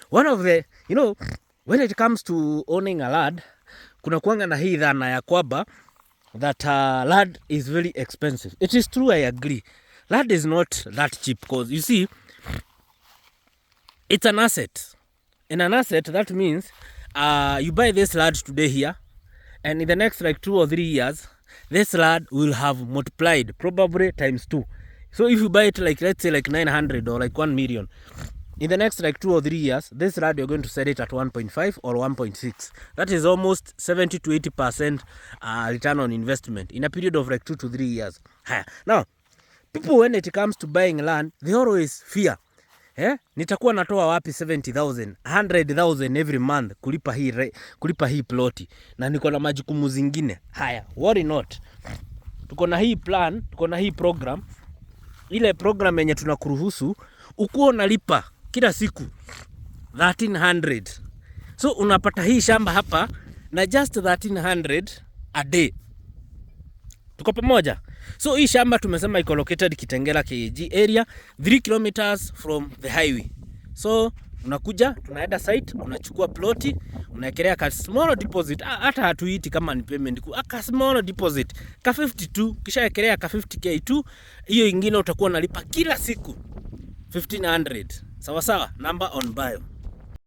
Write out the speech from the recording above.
One of the, when it comes to owning a land, kuna kuanga na hii dhana ya kwamba that land is very expensive. It is true, I agree. Land is not that cheap because you see, it's an asset. In an asset, that means you buy this land today here, and in the next like 2 or 3 years, this land will have multiplied probably times 2. So if you buy it like, let's say like 900 or like 1 million, in the next like 2 or 3 years, this land you're going to sell it at 1.5 or 1.6. That is almost 70 to 80% return on investment in a period of like 2 to 3 years. Now, people when it comes to buying land, they always fear. Nitakuwa natoa wapi 70,000, 100,000 every month kulipa hii ploti na niko na majukumu zingine. Worry not. Tuko na hii plan, tuko na hii program. Ile program yenye tunakuruhusu ukuwa unalipa kila siku 1300. So unapata hii shamba hapa na just 1300 a day. Tuko pamoja. So hii shamba tumesema iko located Kitengela KAG area 3 kilometers from the highway. So unakuja, tunaenda site, unachukua ploti, unaekelea ka small deposit, hata hatuiti kama ni payment, ka small deposit ka 52, kisha ekelea ka 50k tu, hiyo ingine utakuwa unalipa kila siku 1500. Sawa sawa, number on bio.